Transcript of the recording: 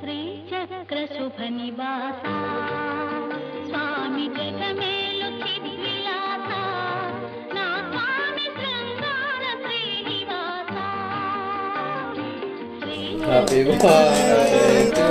శ్రీచక్ర శుభ నివాస స్వామి జగమేలు చిద్విలాస నా స్వామి శృంగార శ్రీనివాస Happy birthday to